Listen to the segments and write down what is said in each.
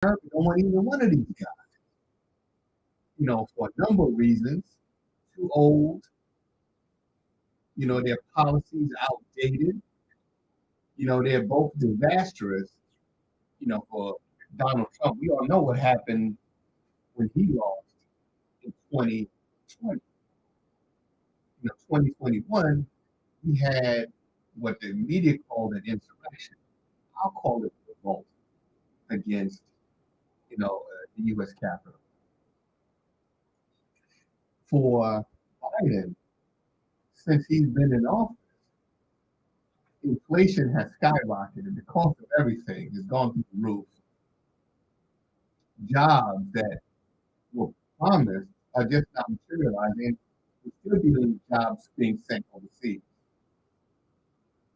America don't want either one of these guys, for a number of reasons. Too old, their policies outdated, they're both disastrous, for Donald Trump. We all know what happened when he lost in 2020. 2021, we had what the media called an insurrection. I'll call it a revolt against, the U.S. Capitol. For Biden, since he's been in office, inflation has skyrocketed. The cost of everything has gone through the roof. Jobs that were promised are just not materializing. We're still dealing with jobs being sent overseas.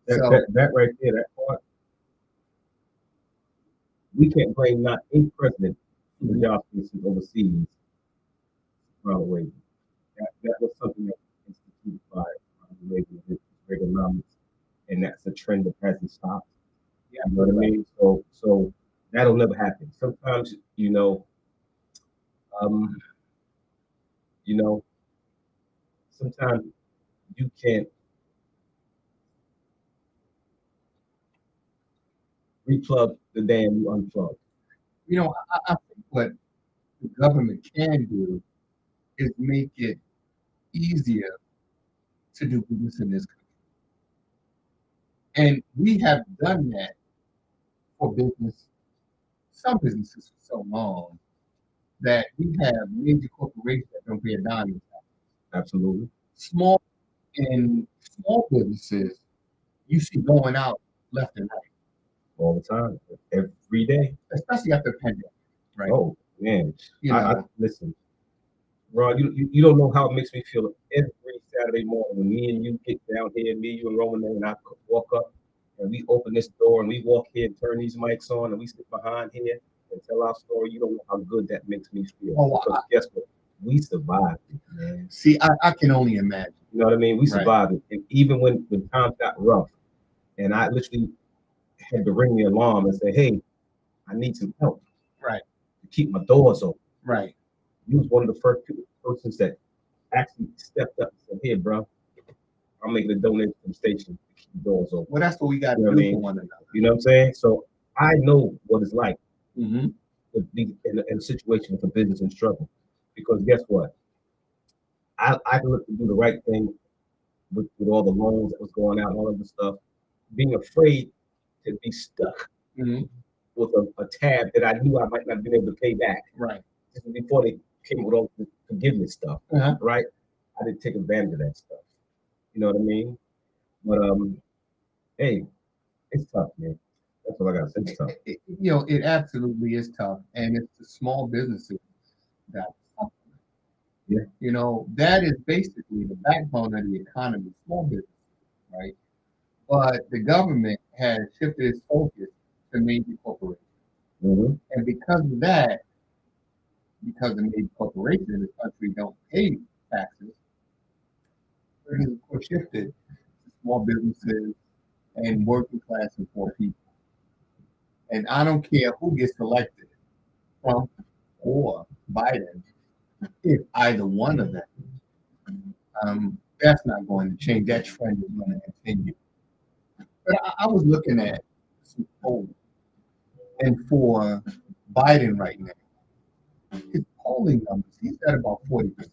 That right there, that part, we can't blame not a president for the jobs being sent overseas around the way. That was something that was instituted by Reagan with Reaganomics, and that's a trend that hasn't stopped. Yeah, you know what I mean? So that'll never happen. Sometimes, sometimes you can't replug the dam you unplugged. I think what the government can do is make it easier to do business in this country. And we have done that for some businesses for so long that we have major corporations that don't pay a dime in tax. Absolutely. Small businesses you see going out left and right. All the time, every day. Especially after the pandemic, right? Oh, man. Listen, Ron, you don't know how it makes me feel every Saturday morning when me and you get down here, me, you, and Roman, and I walk up and we open this door and we walk here and turn these mics on and we sit behind here and tell our story. You don't know how good that makes me feel. Because guess what? We survived it, man. See, I can only imagine. You know what I mean? We survived it. And even when times got rough and I literally had to ring the alarm and say, hey, I need some help. Right. To keep my doors open. Right. You was one of the first persons that actually stepped up and said, hey, bro, I'm making a donation to the station to keep the doors open. Well, that's what we got to do for one another. You know what I'm saying? So I know what it's like in a situation with a business in struggle. Because guess what? I looked to do the right thing with all the loans that was going out and all of the stuff, being afraid to be stuck with a tab that I knew I might not have been able to pay back. Right. This was before they came with all the forgiveness stuff. Right? I didn't take advantage of that stuff. You know what I mean? But hey, it's tough, man. That's all I gotta say. It's tough. It absolutely is tough, and it's the small businesses that suffer. Yeah. That is basically the backbone of the economy, small business, right? But the government has shifted its focus to major corporations. And because of that, because the major corporations in the country don't pay taxes, it has, of course, shifted to small businesses and working class and poor people. And I don't care who gets elected, Trump or Biden, if either one of them, that's not going to change. That trend is going to continue. But I was looking at some polls, and for Biden right now, his polling numbers, he's at about 40%.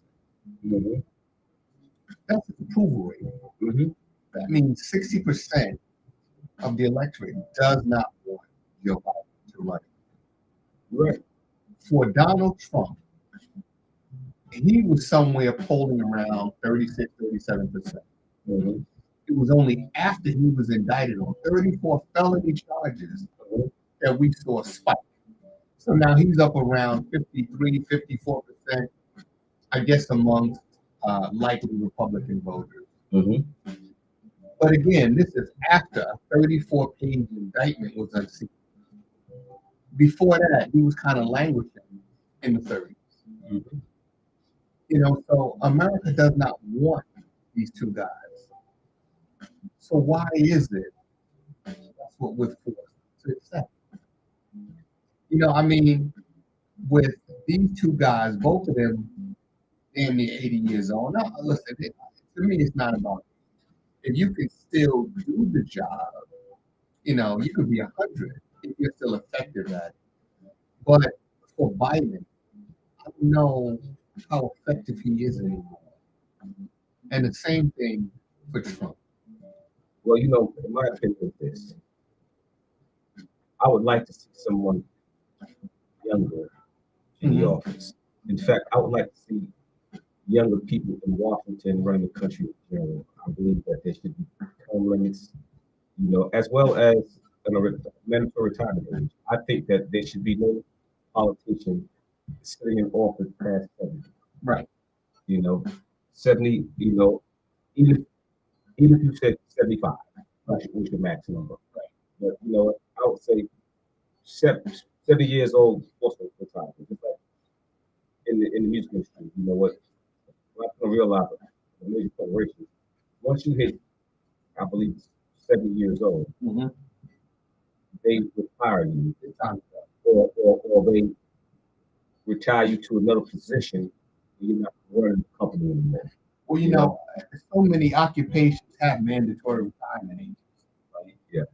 That's his approval rate. That means 60% of the electorate does not want Joe Biden to run. Right. For Donald Trump, he was somewhere polling around 36, 37%. It was only after he was indicted on 34 felony charges that we saw a spike. So now he's up around 53, 54%, I guess, amongst likely Republican voters. But again, this is after a 34-page indictment was unsealed. Before that, he was kind of languishing in the 30s. So America does not want these two guys. So why is it that's what we're forced to accept? I mean, with these two guys, both of them damn near 80 years old. Now, listen, to me, it's not about if you can still do the job. You could be 100 if you're still effective at it. But for Biden, I don't know how effective he is anymore. And the same thing for Trump. Well, in my opinion, this I would like to see someone younger in the office. In fact, I would like to see younger people in Washington running the country in general. I believe that there should be term limits, as well as mandatory retirement age. I think that there should be no politician sitting in office past 70. Right. 70, even if you said 75, which is the max number. Right. But I would say 70 years old also retirement. Just like in the music industry, what I realize the major corporations, once you hit, I believe, 70 years old, they retire you, or they retire you to another position, and you're not running the company anymore. Well, so many occupations have mandatory retirement ages, right? Yeah.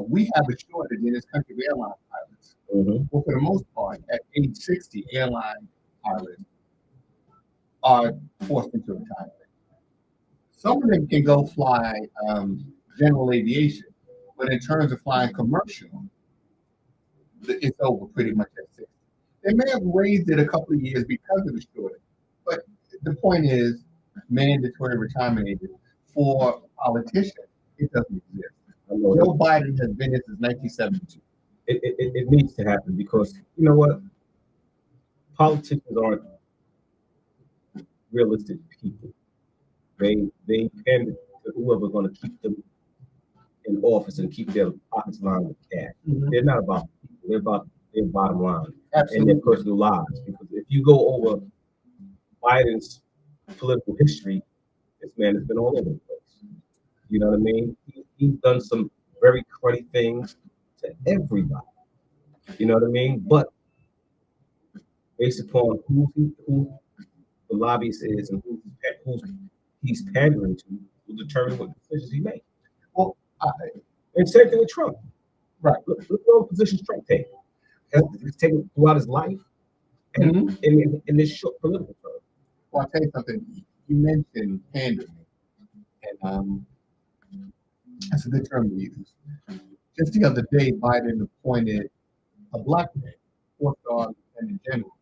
We have a shortage in this country of airline pilots. Well, for the most part, at age 60, airline pilots are forced into retirement. Some of them can go fly general aviation, but in terms of flying commercial, it's over pretty much at 60. They may have raised it a couple of years because of the shortage, but the point is mandatory retirement ages for politicians, it doesn't exist. Joe Biden has been here since 1972. It needs to happen because you know what? Politicians aren't realistic people. They pander to whoever's going to keep them in office and keep their pockets lined with cash. They're not about people. They're about their bottom line and their personal lives. Because if you go over Biden's political history, this man has been all over the place. You know what I mean? He's done some very cruddy things to everybody. You know what I mean? But based upon who the lobbyist is and who he's pandering to, will determine what decisions he makes. Well, and same thing with Trump. Right. Look at all the positions Trump takes. He's taken throughout his life and in this short political term. Well, I'll tell you something. You mentioned pandering, and that's a good term to use. Just the other day, Biden appointed a black man, fourth-star lieutenant general,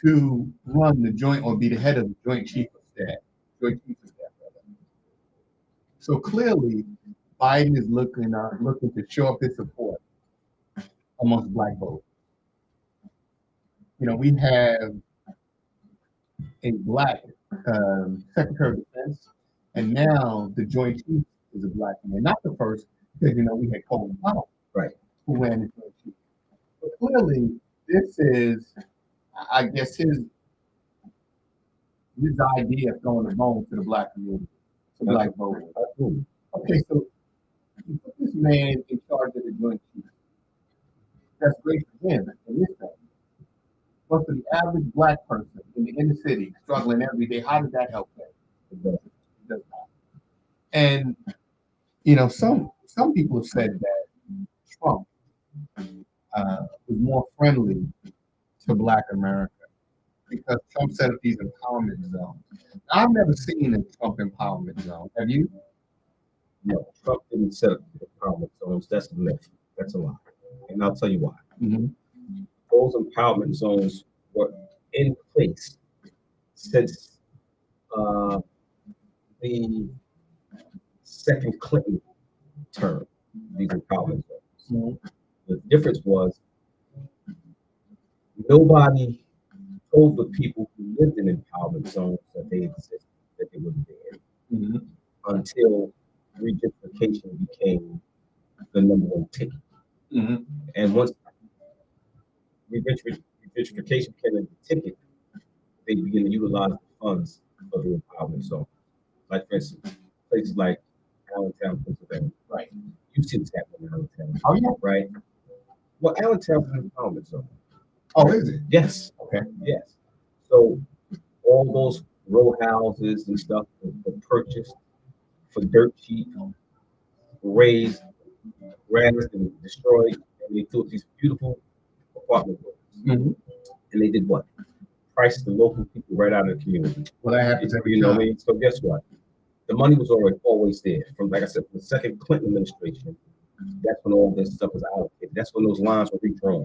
to run the joint or be the head of the Joint Chief of Staff. So clearly, Biden is looking to show up his support amongst black voters. We have a black Secretary of Defense, and now the Joint Chief is a black man. Not the first, because we had Colin Powell, right, who ran the Joint Chief. But clearly, this is, I guess, his idea of throwing a bone to the black community, to black voters. Okay, so you put this man in charge of the Joint Chief. That's great for him and his family. But for the average black person in the inner city struggling every day, how does that help them? It does not. And some people have said that Trump was more friendly to Black America because Trump set up these empowerment zones. I've never seen a Trump empowerment zone. Have you? No, Trump didn't set up empowerment zones. That's a myth. That's a lie. And I'll tell you why. Those empowerment zones were in place since the second Clinton term, these empowerment zones. The difference was nobody told the people who lived in empowerment zones that they existed, that they wouldn't be in, until regentrification became the number one ticket. And once regentrification became the ticket, they began to utilize the funds of the empowerment zone. Like, for instance, places like Allentown, Pennsylvania. Right. You see what's happening in Allentown. Oh, yeah. Right? Well, Allentown's an empowerment zone. Oh, is it? Yes. Okay. Yes. So all those row houses and stuff were purchased for dirt cheap, raised, razed, and destroyed, and they built these beautiful apartment buildings. Mm-hmm. And they did what? Priced the local people right out of the community. Well, that happens every You know time. what I mean? So guess what? The money was always there. From, like I said, from the second Clinton administration, that's when all this stuff was allocated. That's when those lines were redrawn.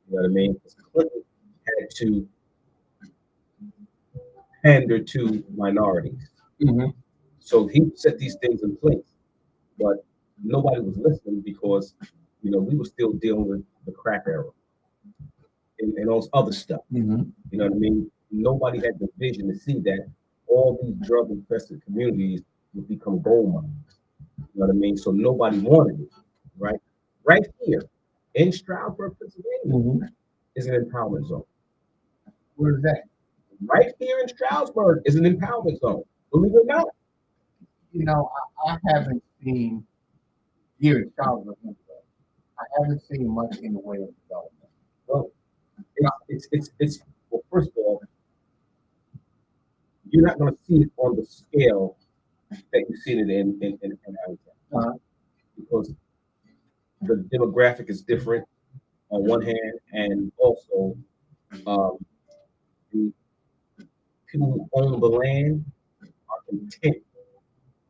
You know what I mean? Because Clinton had to pander to minorities. Mm-hmm. So he set these things in place, but nobody was listening because, you know, we were still dealing with the crack era and all this other stuff. Mm-hmm. You know what I mean? Nobody had the vision to see that all these drug-infested communities would become gold mines. You know what I mean? So nobody wanted it, right? Right here in Stroudsburg, Pennsylvania, Mm-hmm. is an empowerment zone. Where is that? Right here in Stroudsburg is an empowerment zone. Believe it or not. You know, I haven't seen here in Charlotte. I haven't seen much in the way of development. Well, it's well, first of all, you're not going to see it on the scale that you've seen it in Allentown. Because the demographic is different on one hand, and also the people who own the land are content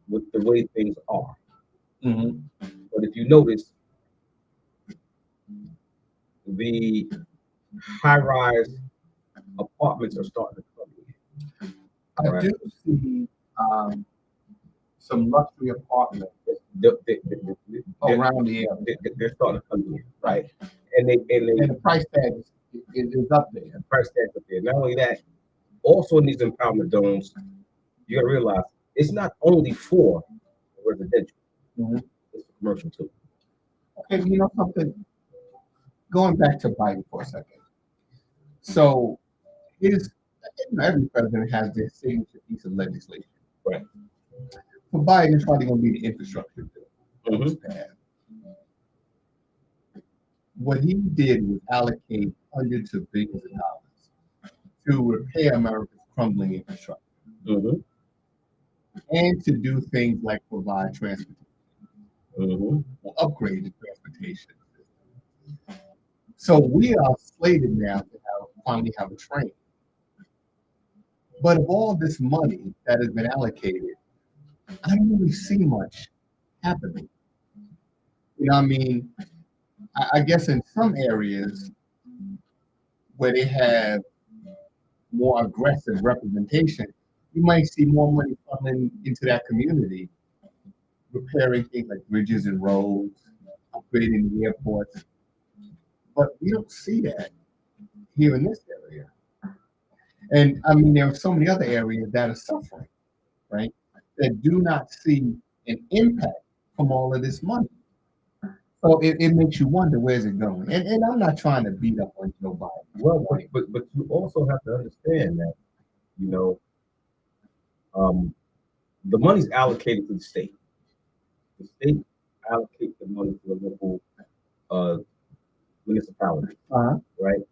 with the way things are. Mm-hmm. But if you notice, the high-rise apartments are starting to come in. I do see some luxury apartments around the area. They're starting to come in, right? And the price tag is up there. The price tag up there. Not only that, also in these empowerment zones, you got to realize it's not only for residential; Mm-hmm. it's for commercial too. Okay, you know something? Going back to Biden for a second. So, every president has their signature piece of legislation. Right. For Biden, it's probably going to be the infrastructure bill. Mm-hmm. What he did was allocate hundreds of billions of dollars to repair America's crumbling infrastructure. Mm-hmm. And to do things like provide transportation, or upgrade the transportation system. So we are slated now to finally have a train. But of all this money that has been allocated, I don't really see much happening. You know what I mean? I guess in some areas where they have more aggressive representation, you might see more money coming into that community, repairing things like bridges and roads, upgrading the airports. But we don't see that here in this area. And I mean, there are so many other areas that are suffering, right? That do not see an impact from all of this money. So it makes you wonder, where's it going? And I'm not trying to beat up on Joe Biden. Well, but you also have to understand that, you know, the money's allocated to the state. The state allocates the money to the local municipality, right?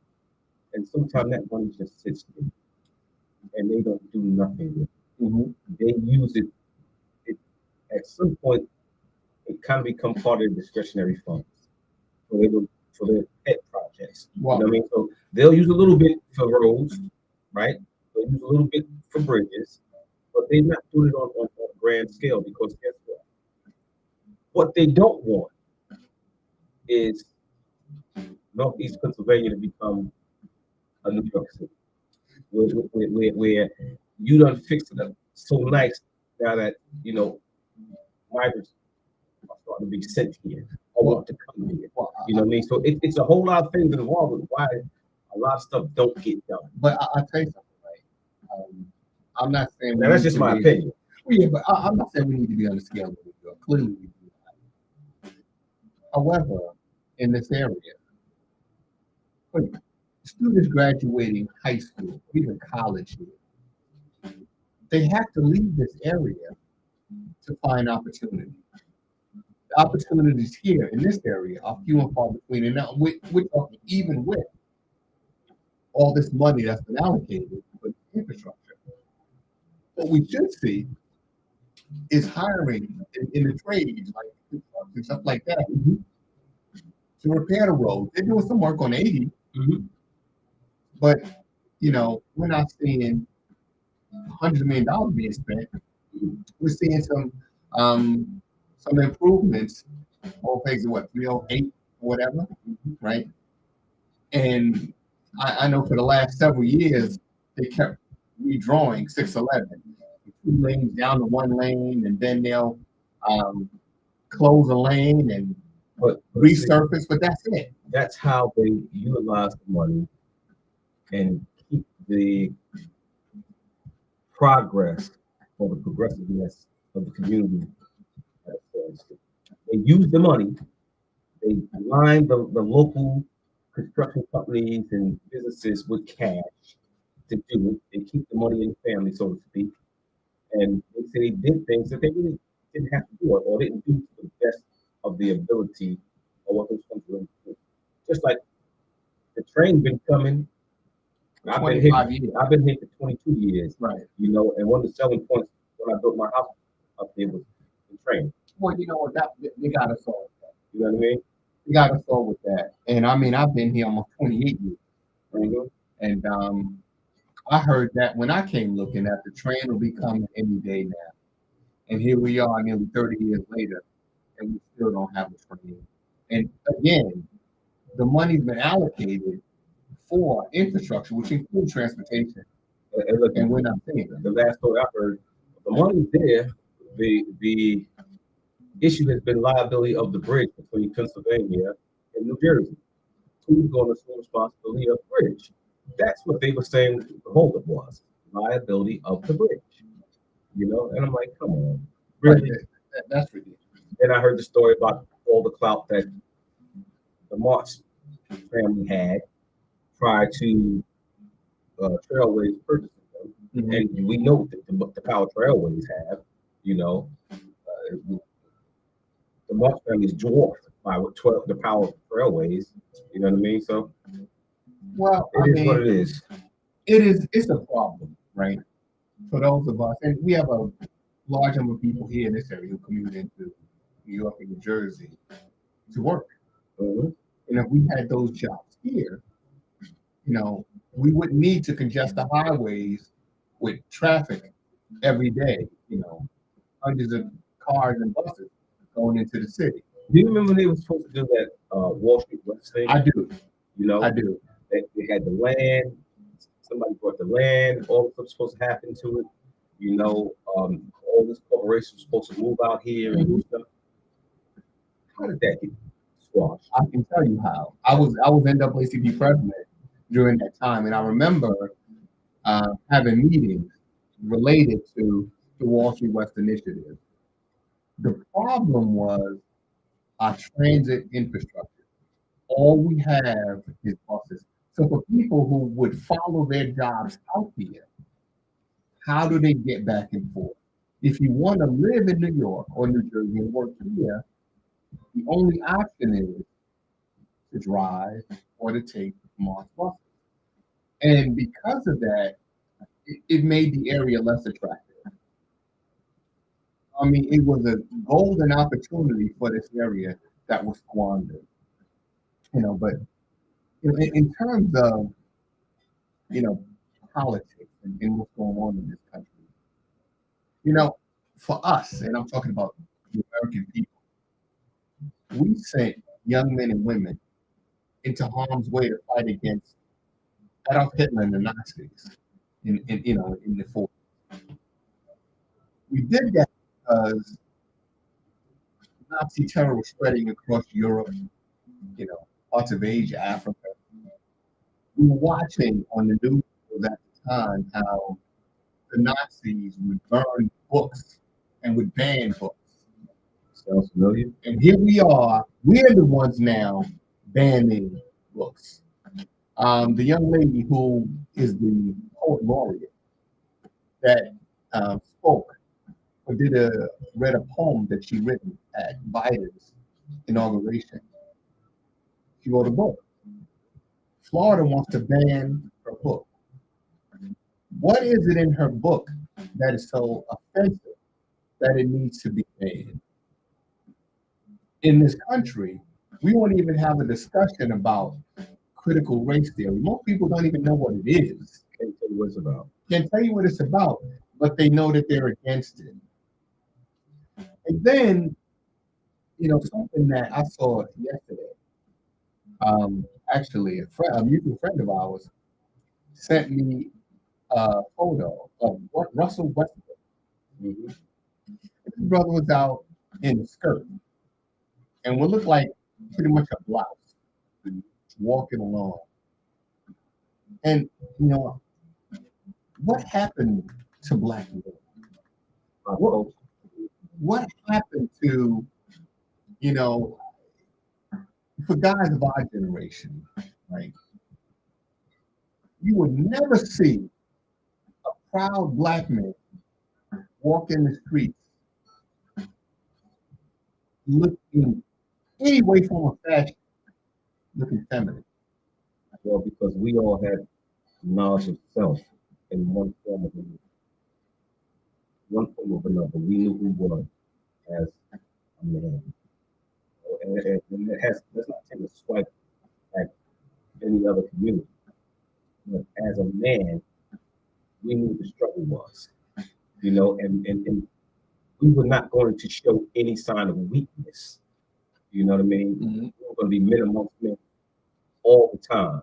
And sometimes that money just sits there, and they don't do nothing with it. Mm-hmm. They use it. At some point, it kind of become part of their discretionary funds for their pet projects. Wow. You know what I mean? So they'll use a little bit for roads, right? They'll use a little bit for bridges, but they're not doing it on a grand scale because guess what? What they don't want is Northeast Pennsylvania to become a New York City, where you done fixed it up so nice now that, you know, migrants are starting to be sent here or want to come here. You know what I mean? So it's a whole lot of things involved with why a lot of stuff don't get done. But I'll tell you something, right? I'm not saying now that's just my opinion. Yeah, but I'm not saying we need to be on the scale of New York. Clearly, we do not. However, in this area, students graduating high school, even college here, they have to leave this area to find opportunity. The opportunities here in this area are few and far between. And now we're talking even with all this money that's been allocated for infrastructure. What we should see is hiring in the trades, like construction, stuff like that, to repair the roads. They're doing some work on 80, but we're not seeing hundreds of $1 million being spent. We're seeing some improvements on phase of 308 or whatever, right? And I know for the last several years they kept redrawing 611, 2 lanes down to 1 lane, and then they'll close a lane and resurface, but that's it. That's how they utilize the money and keep the progress or the progressiveness of the community. They use the money, they line the local construction companies and businesses with cash to do it. They keep the money in the family, so to speak. And they say they did things that they really didn't have to do or didn't do to the best of the ability or what those countries do. Just like the train been coming. I've been here for 22 years. Right. And one of the selling points when I built my house up there was the train. Well, you know what, they got us all with that. You know what I mean? They got us all with that. And I mean, I've been here almost 28 years. Mm-hmm. And I heard that when I came looking that the train will be coming any day now. And here we are nearly 30 years later, and we still don't have a train. And again, the money's been allocated for infrastructure, which includes transportation. And we're not seeing it. The last story I heard, the money's there. The issue has been liability of the bridge between Pennsylvania and New Jersey. Who's going to assume responsibility of the bridge? That's what they were saying the holdup was, liability of the bridge. And I'm like, come on, really? That's ridiculous. Then I heard the story about all the clout that the March family had prior to Trailways purchasing them. Mm-hmm. And we know the power Trailways have, the March family is dwarfed by the power of Trailways. You know what I mean? So, well, it is what it is. It's a problem, right? For those of us, and we have a large number of people here in this area who commute into New York and New Jersey to work. Mm-hmm. And if we had those jobs here, we wouldn't need to congest the highways with traffic every day, hundreds of cars and buses going into the city. Do you remember when they were supposed to do that Wall Street West thing? I do. I do. They had the land. Somebody brought the land. All the stuff was supposed to happen to it. All this corporation was supposed to move out here and do stuff. How did that get squashed? I can tell you how. I was NAACP president during that time, and I remember having meetings related to the Wall Street West initiative. The problem was our transit infrastructure. All we have is buses. So for people who would follow their jobs out here, how do they get back and forth? If you want to live in New York or New Jersey and work here, the only option is to drive or to take Mars buses. And because of that, it made the area less attractive. I mean, it was a golden opportunity for this area that was squandered. But in terms of politics and what's going on in this country, for us, and I'm talking about the American people, we sent young men and women into harm's way to fight against Adolf Hitler and the Nazis in the 40s. We did that because Nazi terror was spreading across Europe, parts of Asia, Africa. We were watching on the news at the time how the Nazis would burn books and would ban books. Sounds familiar. And here we are. We're the ones now banning books. The young lady who is the poet laureate that spoke read a poem that she written at Biden's inauguration. She wrote a book. Florida wants to ban her book. What is it in her book that is so offensive that it needs to be banned? In this country, we won't even have a discussion about critical race theory. Most people don't even know what it is. Can't tell you what it's about. Can't tell you what it's about, but they know that they're against it. And then, something that I saw yesterday, actually, a mutual friend of ours sent me a photo of Russell Westbrook. Mm-hmm. His brother was out in a skirt and what looked like pretty much a blouse, walking along. And, what happened to black men? What happened to, for guys of our generation, right? You would never see a proud black man walk in the streets looking any way from a fashion, looking feminine. Well, because we all had knowledge of self in one form or another. We knew who we were as a man. And let's not take a swipe at any other community. But as a man, we knew the struggle was, and we were not going to show any sign of weakness. You know what I mean? Mm-hmm. We were going to be men amongst men all the time,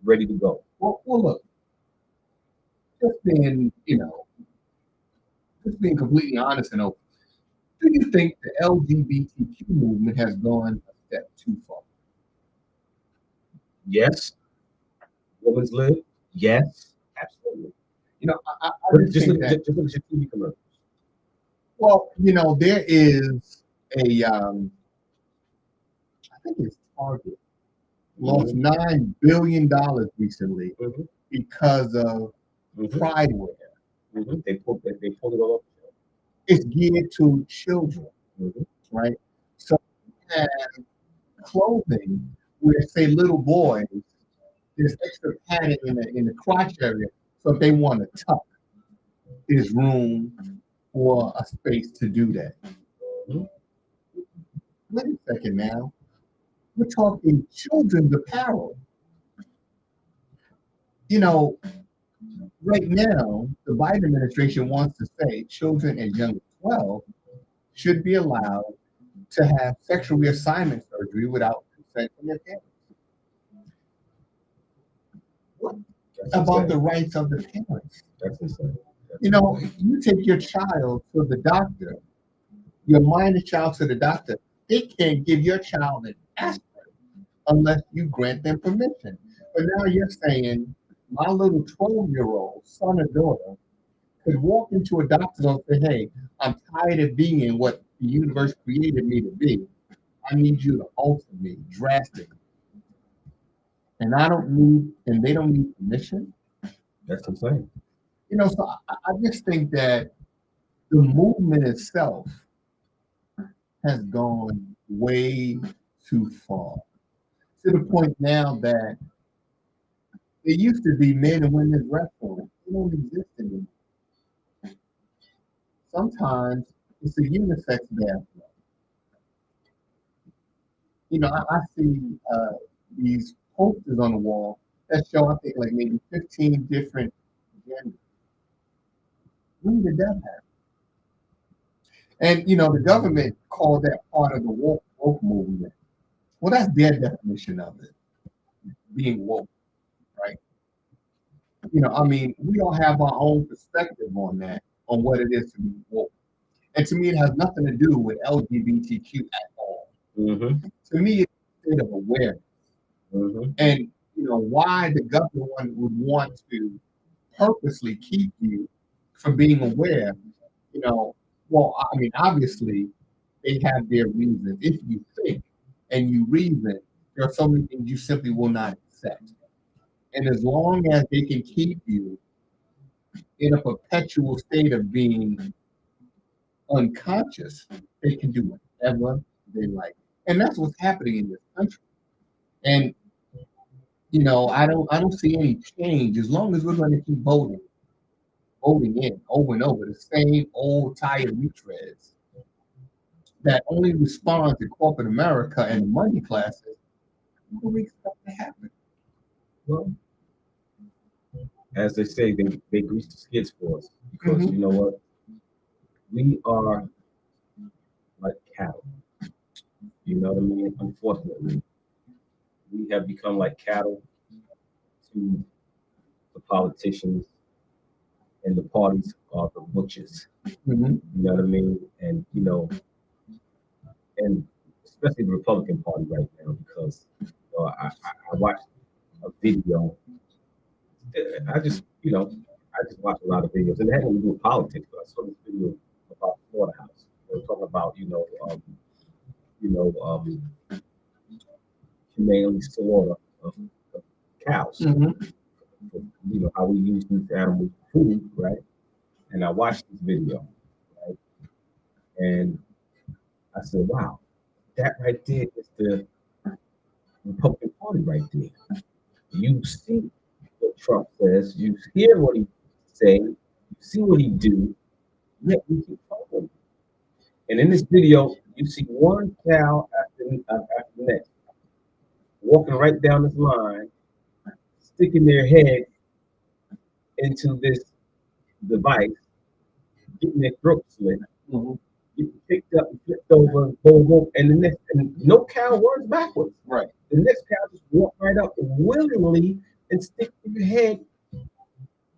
ready to go. Well, look, just being completely honest and open, do you think the LGBTQ movement has gone a step too far? Yes. Women's live? Yes, absolutely. I just look at your TV commercials. Well, there is a, I think it's Target, lost $9 billion recently because of pride wear. They pulled it all up. It's geared to children, right? So you have clothing where, say, little boys, there's extra padding in the crotch area, so if they want to tuck, there's room or a space to do that. Wait a second now. We're talking children's apparel. Right now, the Biden administration wants to say children as young as 12 should be allowed to have sexual reassignment surgery without consent from their parents. What about the rights of the parents? That's insane. You take your child to the doctor, you mind the child to the doctor, they can't give your child an aspirin unless you grant them permission. But now you're saying my little 12-year-old son or daughter could walk into a doctor's office and say, hey, I'm tired of being what the universe created me to be. I need you to alter me drastically. And they don't need permission. That's insane. So I just think that the movement itself has gone way too far, to the point now that it used to be men and women's wrestling. It don't exist anymore. Sometimes it's a unisex bathroom. I see these posters on the wall that show, I think, like maybe 15 different genders. When did that happen? And, the government called that part of the woke movement. Well, that's their definition of it, being woke, right? We all have our own perspective on that, on what it is to be woke. And to me, it has nothing to do with LGBTQ at all. To me, it's a state of awareness. And, why the government would want to purposely keep you from being aware, obviously, they have their reasons. If you think and you reason, there are so many things you simply will not accept. And as long as they can keep you in a perpetual state of being unconscious, they can do whatever they like. And that's what's happening in this country. And I don't see any change as long as we're going to keep voting in over and over the same old tired retreads that only respond to corporate America and the money classes. What do we expect to happen? Well, as they say, they grease the skids for us because you know what? We are like cattle. You know what I mean? Unfortunately, we have become like cattle to the politicians, and the parties are the butchers. You know what I mean? And and especially the Republican Party right now, because I watched a video. I just watch a lot of videos, and it had nothing to do with politics. But I saw this video about the slaughterhouse. They were talking about humanely slaughter of cows. How we use these animals for food, right? And I watched this video, right? And I said, "Wow, that right there is the Republican Party right there." You see what Trump says, you hear what he say, you see what he do, yet we keep following. And in this video, you see one cow after the next, walking right down this line, sticking their head into this device, getting their throat slit, getting picked up and flipped over, boom, boom, and no cow runs backwards. Right. The next cow just walk right up willingly and stick their head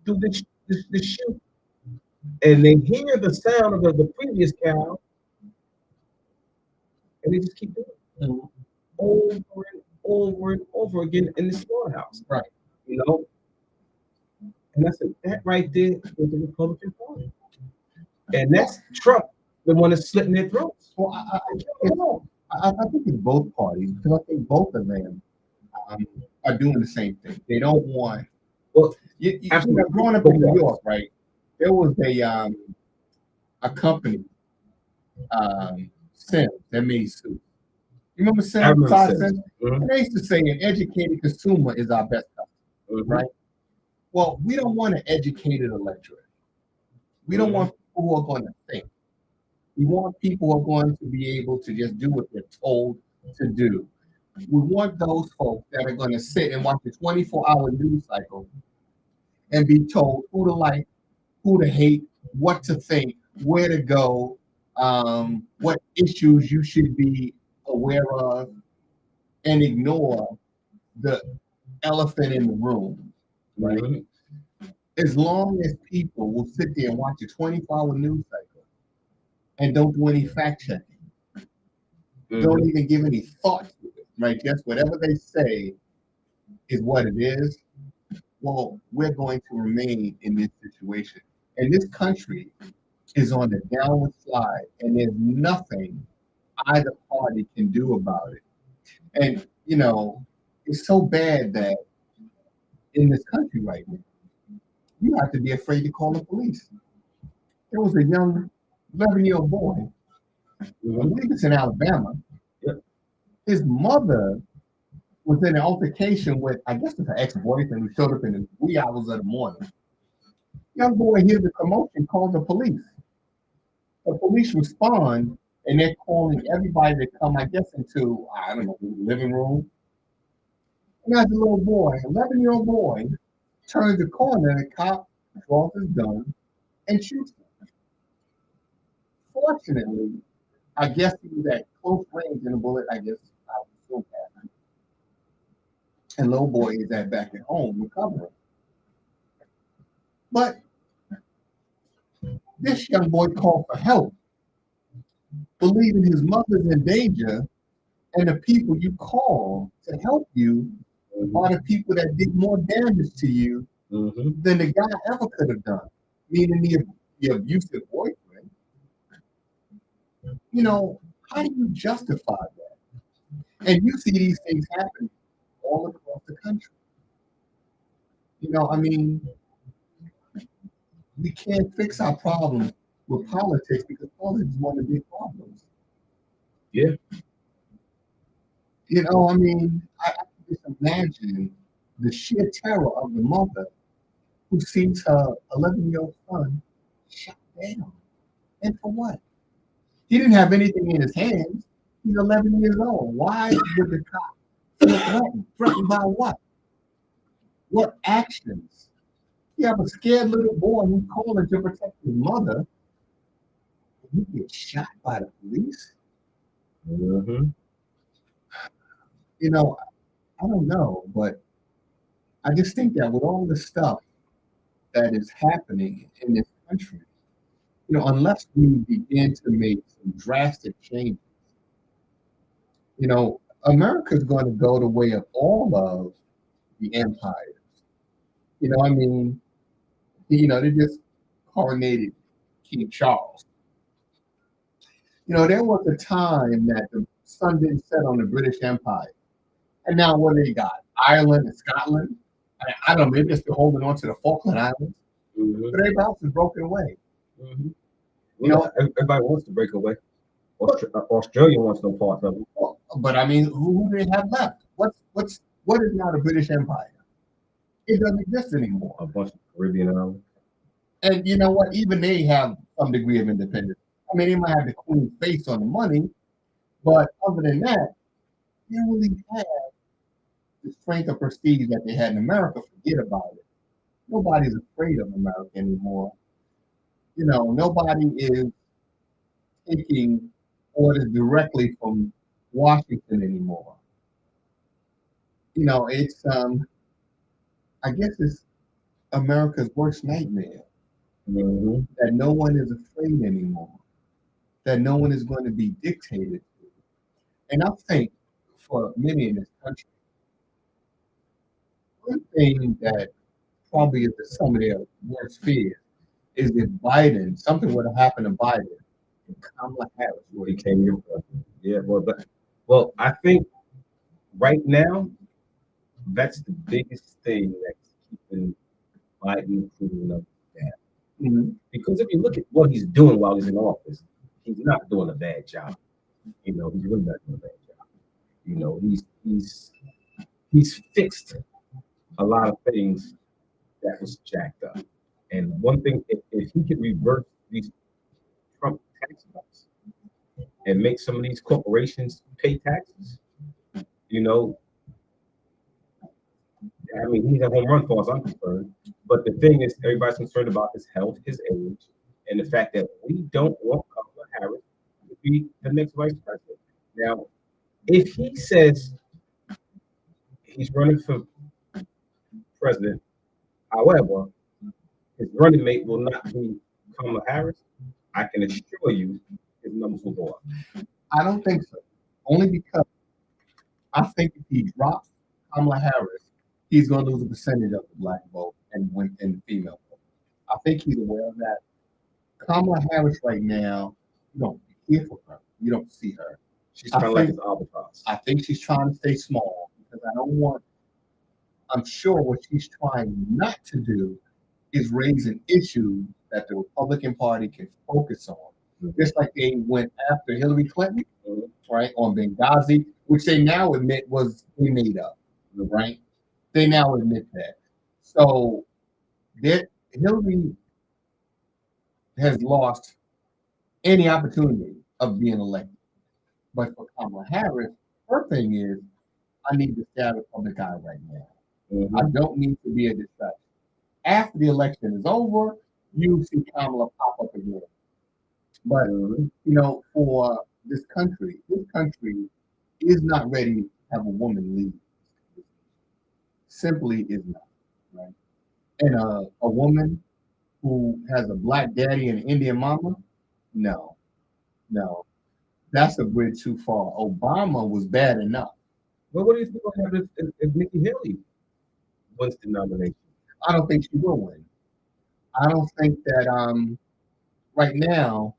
through the chute, and they hear the sound of the previous cow, and they just keep doing it over and over and over again in the slaughterhouse. Right. And I said, that right there is the Republican Party. And that's Trump, the one that's slitting their throats. Well, I think it's both parties, because I think both of them are doing the same thing. They don't want. Well, growing up in New York, right? There was a company, Sims, that made suits. You remember Sims? And they used to say an educated consumer is our best customer, right? Well, we don't want an educated electorate. We don't want people who are going to think. We want people who are going to be able to just do what they're told to do. We want those folks that are going to sit and watch the 24-hour news cycle and be told who to like, who to hate, what to think, where to go, what issues you should be aware of, and ignore the elephant in the room, right? As long as people will sit there and watch a 24-hour news cycle and don't do any fact checking, don't even give any thought to it, right? Just whatever they say is what it is. Well, we're going to remain in this situation. And this country is on the downward slide, and there's nothing either party can do about it. And, it's so bad that in this country right now, you have to be afraid to call the police. There was a young 11-year-old boy, I believe it's in Alabama. His mother was in an altercation with, I guess it's her ex-boyfriend, who showed up in the wee hours of the morning. Young boy hears the commotion, calls the police. The police respond, and they're calling everybody to come, I guess, into, I don't know, the living room. And as a little boy, 11-year-old boy, turns the corner, and the cop draws his gun and shoots him. Fortunately, I guess he was at close range, and the bullet, I guess, I would assume happened. And little boy is back at home recovering. But this young boy called for help, believing his mother's in danger, and the people you call to help you are the people that did more damage to you than the guy ever could have done, meaning the abusive boyfriend. How do you justify that? And you see these things happen all across the country. We can't fix our problems with politics because politics is one of the big problems. Yeah. You know, I mean, I can just imagine the sheer terror of the mother who sees her 11-year-old son shot down. And for what? He didn't have anything in his hands. He's 11 years old. Why would the cop feel threatened? Threatened by what? What actions? You have a scared little boy who's calling to protect his mother, and he gets shot by the police? Mm-hmm. You know, I don't know, but I just think that with all the stuff that is happening in this country, you know, unless we begin to make some drastic changes, you know, America's going to go the way of all of the empires. You know, I mean, you know, they just coronated King Charles. You know, there was a time that the sun didn't set on the British Empire. And now what they got? Ireland and Scotland? I don't know, maybe they're still holding on to the Falkland Islands. Mm-hmm. But everybody else is broken away. Mm-hmm. You know, everybody wants to break away. Australia wants no part of it. But I mean, who do they have left? What is now the British Empire? It doesn't exist anymore. A bunch of Caribbean islands. And you know what? Even they have some degree of independence. I mean, they might have the Queen's face on the money, but other than that, they don't really have the strength or prestige that they had in America. Forget about it. Nobody's afraid of America anymore. You know, nobody is taking orders directly from Washington anymore. You know, it's I guess it's America's worst nightmare. Mm-hmm. That no one is afraid anymore. That no one is going to be dictated to. And I think for many in this country, one thing that probably is some of their worst fears is if something would have happened to Biden and Kamala Harris Well, he came here. Yeah, well, I think right now that's the biggest thing that's keeping Biden cooling up down. Mm-hmm. Because if you look at what he's doing while he's in office, he's not doing a bad job. You know, he's really not doing a bad job. You know, he's fixed a lot of things that was jacked up. And one thing, if he could reverse these Trump tax cuts and make some of these corporations pay taxes, you know, I mean, he's a home run far as I'm concerned. But the thing is, everybody's concerned about his health, his age, and the fact that we don't want Kamala Harris to be the next vice president. Now, if he says he's running for president, however, his running mate will not be Kamala Harris, I can assure you his numbers will go up. I don't think so. Only because I think if he drops Kamala Harris, he's going to lose a percentage of the black vote and win in the female vote. I think he's aware of that. Kamala Harris right now, you don't be careful of her. You don't see her. She's kind of like his albatross. I think she's trying to stay small because I'm sure what she's trying not to do is raise an issue that the Republican Party can focus on. Mm-hmm. Just like they went after Hillary Clinton, right, on Benghazi, which they now admit was made up, right? They now admit that. So Hillary has lost any opportunity of being elected. But for Kamala Harris, her thing is, I need to stay out of public eye right now. Mm-hmm. I don't need to be a distraction. After the election is over, you see Kamala pop up again. But, you know, for this country is not ready to have a woman lead. Simply is not, right? And a woman who has a black daddy and an Indian mama, no. That's a bridge too far. Obama was bad enough. Well, what do you think will happen if Nikki Haley wins the nomination? I don't think she will win. I don't think that right now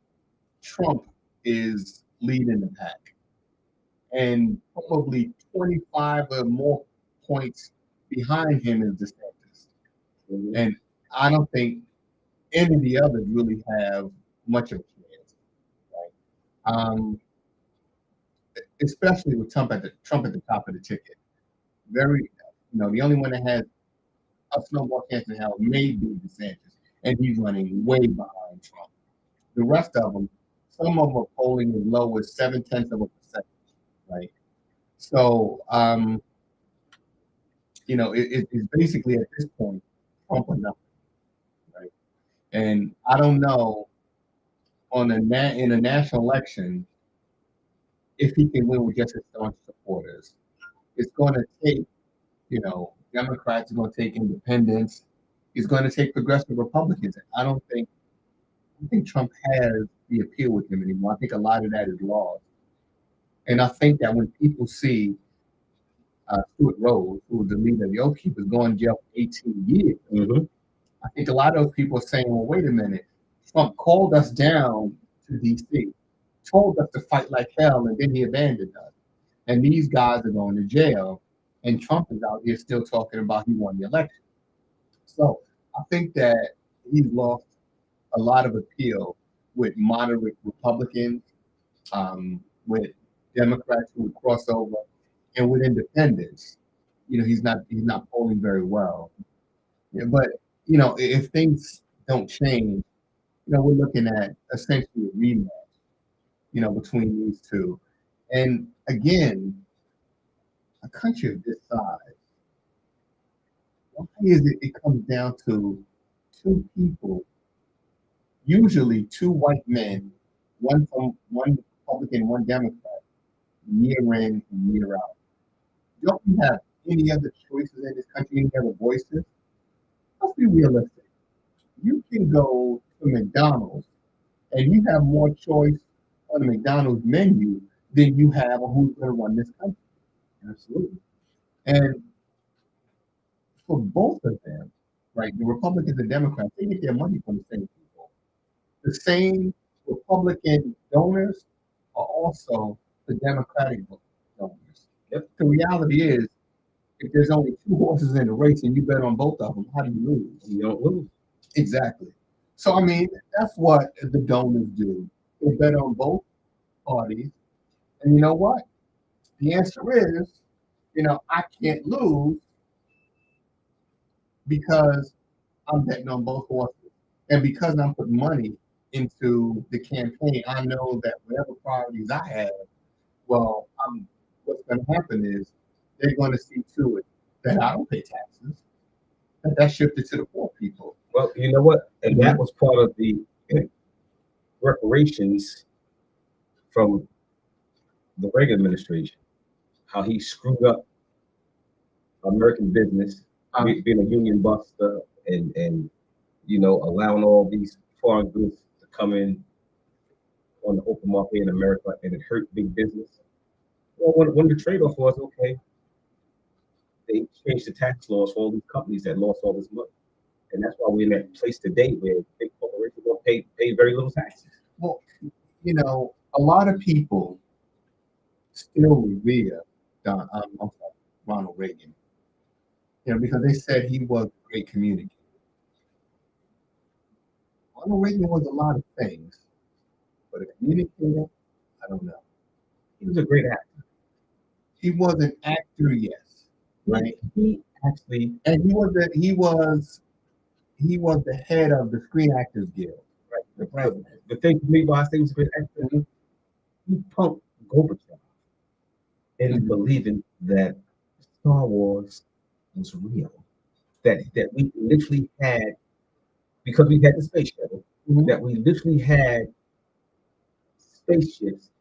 Trump is leading the pack. And probably 25 or more points behind him is DeSantis. Mm-hmm. And I don't think any of the others really have much of a chance, right? Especially with Trump at the top of the ticket. Very, the only one that has a snowball chance in hell may be DeSantis, and he's running way behind Trump. The rest of them, some of them are polling as low as 0.7%, right? So, it's basically at this point Trump or nothing, right? And I don't know in a national election if he can win with just his staunch supporters. It's going to take, Democrats are going to take independents. It's going to take progressive Republicans. I think Trump has the appeal with him anymore. I think a lot of that is lost. And I think that when people see Stuart Rose, who was the leader of the Oath Keepers, going to jail for 18 years, I think a lot of those people are saying, well, wait a minute. Trump called us down to D.C., told us to fight like hell, and then he abandoned us. And these guys are going to jail, and Trump is out here still talking about he won the election. So I think that he's lost a lot of appeal with moderate Republicans, with Democrats who would cross over, and with independents. He's not polling very well. Yeah, but if things don't change, we're looking at essentially a rematch, between these two. And again, a country of this size, why is it comes down to two people, usually two white men, one Republican, one Democrat, year in and year out. Don't we have any other choices in this country, any other voices? Let's be realistic. You can go to McDonald's and you have more choice on the McDonald's menu than you have on who's going to run this country. Absolutely. And for both of them, right, the Republicans and Democrats, they get their money from the same people. The same Republican donors are also the Democratic donors. Yep. The reality is, if there's only two horses in the race and you bet on both of them, how do you lose? You don't lose. Exactly. So, that's what the donors do. They bet on both parties. And you know what? The answer is, I can't lose because I'm betting on both horses. And because I'm putting money into the campaign, I know that whatever priorities I have, well, what's going to happen is they're going to see to it that I don't pay taxes. That's shifted to the poor people. Well, you know what? And that was part of the reparations from the Reagan administration, how he screwed up American business, being a union buster and allowing all these foreign goods to come in on the open market in America, and it hurt big business. Well, when the trade-off was, okay, they changed the tax laws for all these companies that lost all this money. And that's why we're in that place today where big corporations don't pay very little taxes. Well, a lot of people still revere Ronald Reagan, because they said he was a great communicator. Ronald Reagan was a lot of things, but a communicator, I don't know. He was a great actor. He was an actor, yes, right? He actually, and he was the head of the Screen Actors Guild. Right. The president. The thing for me, why I say he was a great actor, he punked Gorbachev into believing that Star Wars was real. That we literally had, because we had the space shuttle, that we literally had spaceships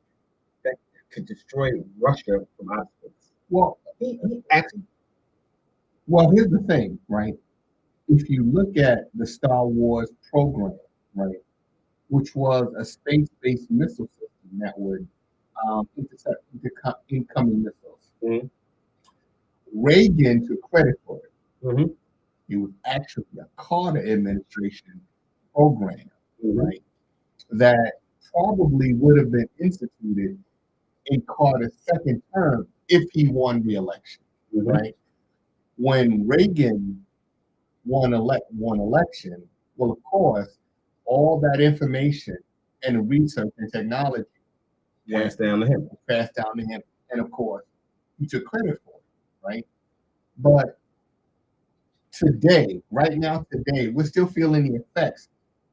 that could destroy Russia from outer space. Well, here's the thing, right? If you look at the Star Wars program, right, which was a space-based missile system that would intercept incoming missiles, Reagan took credit for it. It was actually a Carter administration program, right, that probably would have been instituted in Carter's second term if he won re-election, right? When Reagan won election, well, of course, all that information and the research and technology passed down to him. And of course, he took credit for it, right? But today, right now, we're still feeling the effects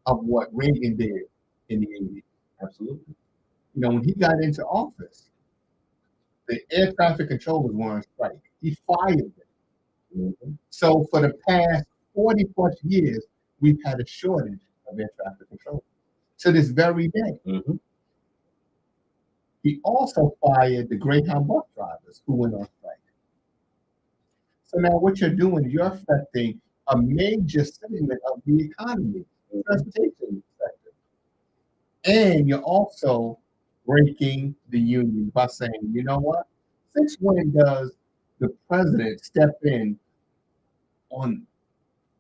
of what Reagan did in the 80s. Absolutely. You know, when he got into office, the air traffic controllers were on strike. He fired them. Mm-hmm. So for the past 40 plus years, we've had a shortage of air traffic controllers to this very day. Mm-hmm. He also fired the Greyhound bus drivers who went on strike. So now what you're doing, you're affecting a major segment of the economy, the transportation sector. And you're also breaking the union by saying, you know what? Since when does the president step in on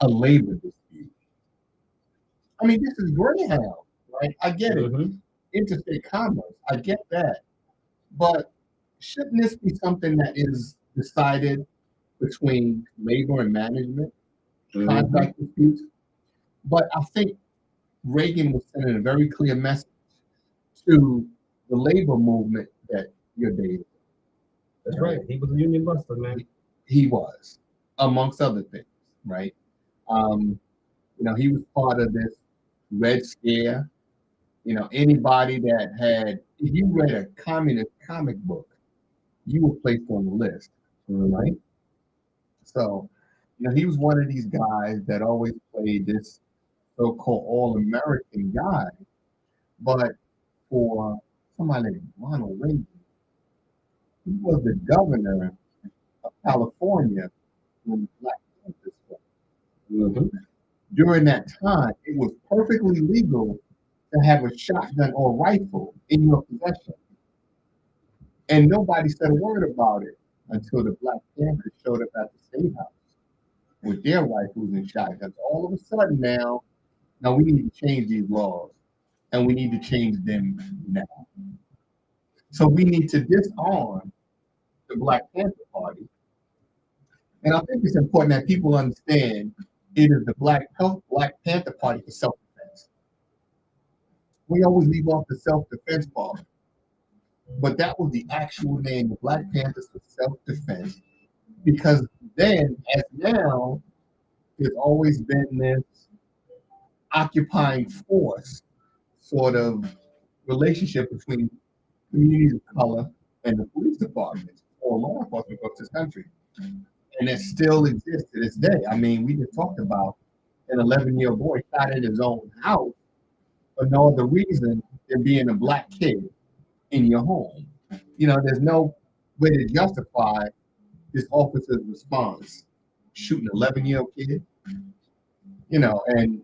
a labor dispute? I mean, this is Greyhound, right? I get it. Interstate commerce, I get that. But shouldn't this be something that is decided between labor and management, contract disputes? But I think Reagan was sending a very clear message to the labor movement that you're dating. That's right. He was a union buster, man. He was, amongst other things, right? You know, he was part of this Red Scare. You know, anybody that had, if you read a communist comic book, you were placed on the list, right? So, you know, he was one of these guys that always played this so-called all-American guy. But for somebody like Ronald Reagan, he was the governor of California when the Black Panthers fought. During that time, it was perfectly legal to have a shotgun or rifle in your possession. And nobody said a word about it until the Black Panthers showed up at the State House with their rifles and shotguns. All of a sudden now we need to change these laws, and we need to change them now. So we need to disarm the Black Panther Party. And I think it's important that people understand it is the Black Panther Party for self-defense. We always leave off the self-defense part. But that was the actual name, the Black Panthers for self-defense. Because then, as now, there's always been this occupying force sort of relationship between communities of color and the police departments or law enforcement across this country. And it still exists to this day. I mean, we just talked about an 11-year-old boy shot in his own house for no other reason than being a Black kid in your home. You know, there's no way to justify this officer's response. Shooting an 11-year-old kid, you know, and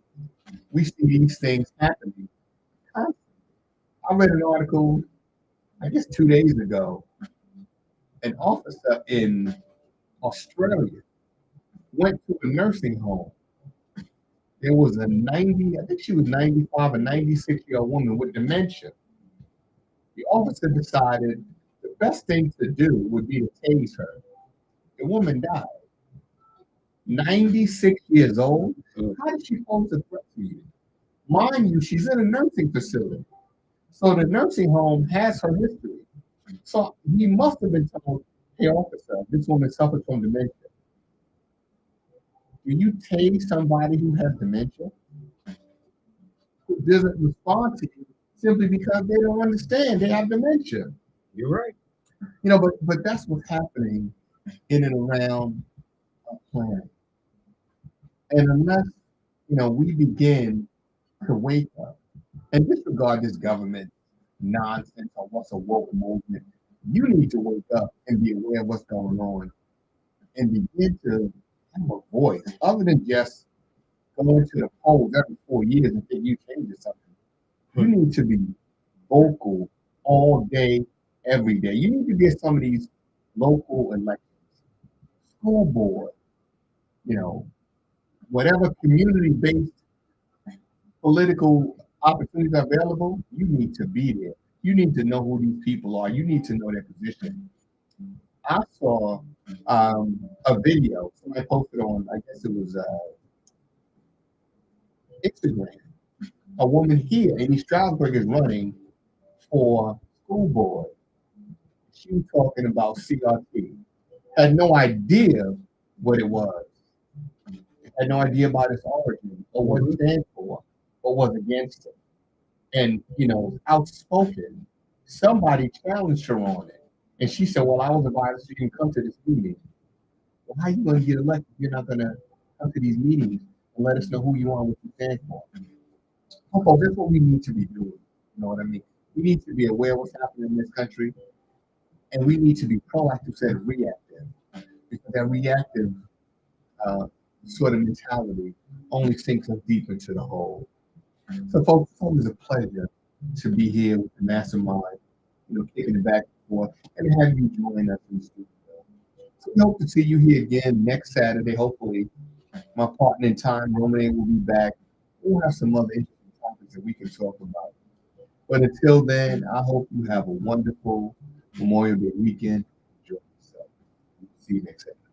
we see these things happening constantly. I read an article, I guess 2 days ago. An officer in Australia went to a nursing home. There was a 90, I think she was 95, a 96-year-old woman with dementia. The officer decided the best thing to do would be to tase her. The woman died. 96 years old? How did she pose a threat to you? Mind you, she's in a nursing facility. So the nursing home has her history. So he must have been told, hey, officer, this woman suffers from dementia. Do you tase somebody who has dementia? Who doesn't respond to you simply because they don't understand they have dementia? You're right. You know, but that's what's happening in and around our planet. And unless, you know, we begin to wake up and disregard this government nonsense or what's a woke movement, you need to wake up and be aware of what's going on and begin to have a voice other than just going to the polls every 4 years and think you change something. You need to be vocal all day, every day. You need to get some of these local elections, school board, you know, whatever community-based political opportunities are available, you need to be there. You need to know who these people are. You need to know their position. I saw a video somebody posted on, I guess it was Instagram, a woman here in East Stroudsburg is running for school board. She was talking about CRT. Had no idea what it was. Had no idea about its origin or what it stands for or was against it. And, outspoken. Somebody challenged her on it. And she said, well, I was advised so you can come to this meeting. Well, how are you going to get elected if you're not going to come to these meetings and let us know who you are and what you stand for? Oh, that's what we need to be doing. You know what I mean? We need to be aware of what's happening in this country, and we need to be proactive instead of reactive. Because that reactive sort of mentality only sinks us deep into the hole. So, folks, it's always a pleasure to be here with the mastermind, kicking it back and forth, and have you join us in the studio. So we hope to see you here again next Saturday. Hopefully, my partner in time, Romaine, will be back. We'll have some other interesting topics that we can talk about. But until then, I hope you have a wonderful Memorial Day weekend. Enjoy yourself. See you next Saturday.